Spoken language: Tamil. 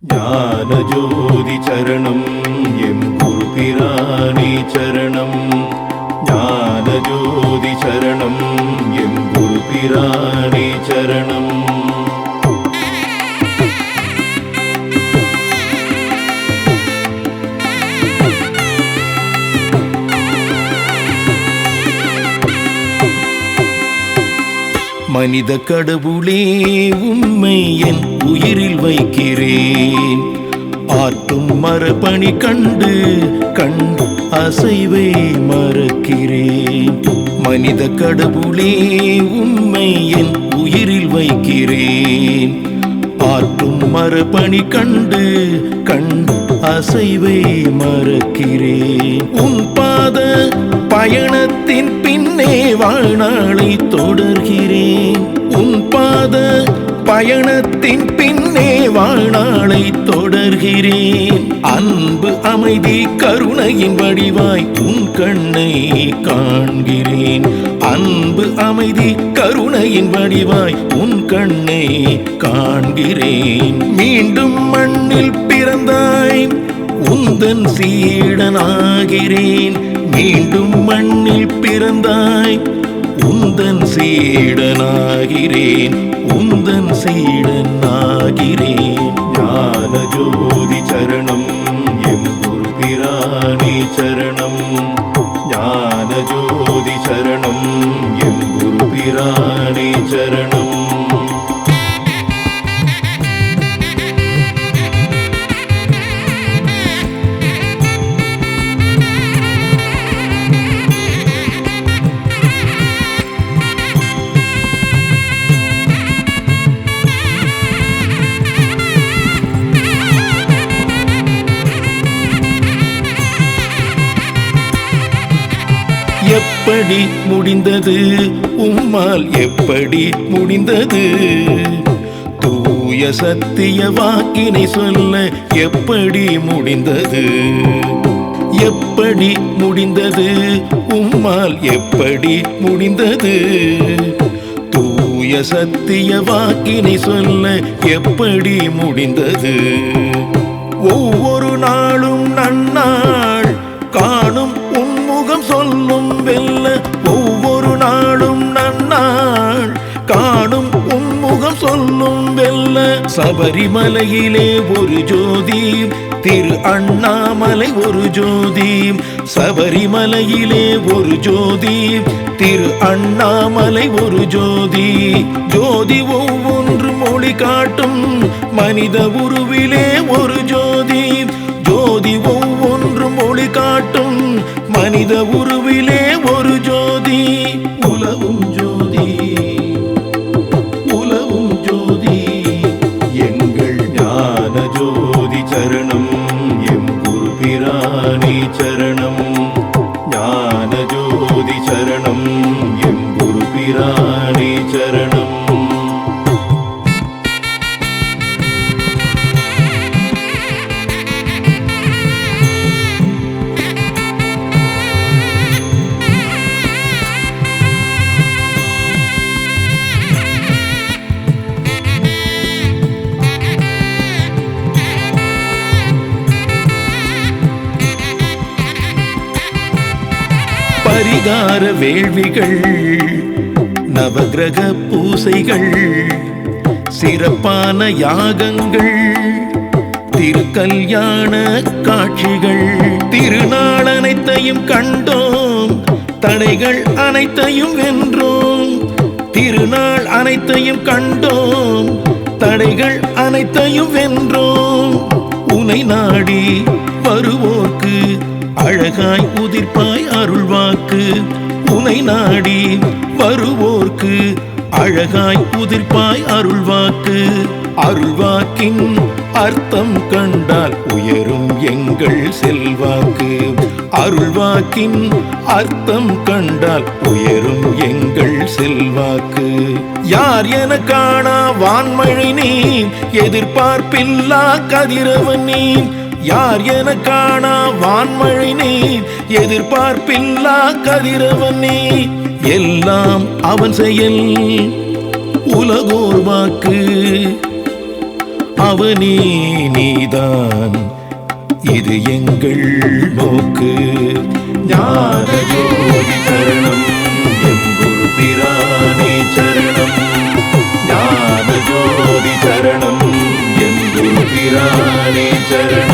ஞானஜோதி சரணம் எம் குருபிரானே சரணம். ஞானஜோதி சரணம் எம் குருபிரானே சரணம். மனித கடவுளே உம்மை என் உயிரில் வைக்கிறேன். ஆற்றும் மரபணி கண்டு கண் அசைவை மறக்கிறேன். மனித கடவுளே உம்மை என் உயிரில் வைக்கிறேன். ஆற்றும் மரபணி கண்டு கண் அசைவை மறக்கிறேன். உன் பாத பயணத்தின் பின்னே வாழ்நாளை தொடர்கிறேன். உன் பாத பயணத்தின் பின்னே வாழ்நாளை தொடர்கிறேன். அன்பு அமைதி கருணையின் வடிவாய் உன் கண்ணை காண்கிறேன். அன்பு அமைதி கருணையின் வடிவாய் உன் கண்ணை காண்கிறேன். மீண்டும் மண்ணில் பிறந்தாய் உந்தன் சீடனாகிறேன். மீண்டும் மண்ணில் பிறந்தாய் உந்தன் சீடனாகிறேன். உந்தன் சீடனாகிறேன். ஞானஜோதி சரணம் எம் குருபிரானே சரணம். ஞானஜோதி சரணம் எம் குருபிரானே சரணம். எப்படி முடிந்தது உம்மால் எப்படி முடிந்தது? தூய சத்திய வாக்கினை சொல்ல எப்படி முடிந்தது? எப்படி முடிந்தது உம்மால் எப்படி முடிந்தது? தூய சத்திய வாக்கினை சொல்ல எப்படி முடிந்தது? ஒவ்வொரு நாளும் நன்னாள் காணும் உன்முகம் சொல்லும் வெல்ல. ஒவ்வொரு நாளும் நன்னாள் காணும் உன்முகம் சொல்லும் வெல்ல. சபரிமலையிலே ஒரு ஜோதி, திரு அண்ணாமலை ஒரு ஜோதி. சபரிமலையிலே ஒரு ஜோதி, திரு அண்ணாமலை ஒரு ஜோதி. ஜோதி ஒவ்வொன்று மொழி காட்டும் மனித உருவிலே ஒரு ஜோதி. ஜோதி ஒவ்வொன்று மொழி காட்டும் மனித உருவிலே ஒரு ஜோதி. உலவும் ஜோதி, உலவும் ஜோதி எங்கள் ஞான ஜோதி சரணம் எம் குருபிரானே சரணம். ஞான ஜோதி சரணம் எம் குருபிரானே சரணம். பரிகார வேள்விகள், நவகிரக பூசைகள், சிறப்பான யாகங்கள், திருக்கல்யாண காட்சிகள், திருநாள் அனைத்தையும் கண்டோம், தடைகள் அனைத்தையும் வென்றோம். திருநாள் அனைத்தையும் கண்டோம், தடைகள் அனைத்தையும் வென்றோம். உனை நாடி வருவோர்க்கு அழகாய் உதிர்ப்பாய் அருள்வாக்கு. உனை நாடி வருவோர்க்கு அழகாய் உதிர்ப்பாய் அருள்வாக்கு. அருள்வாக்கின் அர்த்தம் கண்டால் உயரும் எங்கள் செல்வாக்கு. அருள்வாக்கின் அர்த்தம் கண்டால் உயரும் எங்கள் செல்வாக்கு. யார் என காணா வான்மழை நீ, எதிர்பார்ப்பில்லா கதிரவன் நீ. யார் என காணா வான்மழை நீ, எதிர்பார்ப்பில்லா கதிரவன் நீ. எல்லாம் அவன் செயல் உலகோர் வாக்கு. அவனே நீதான் இது எங்கள் நோக்கு. ஞான ஜோதி சரணம் எம் குரு பிரானே சரணம். ஞான ஜோதி சரணம் எம் குரு பிரானே சரணம்.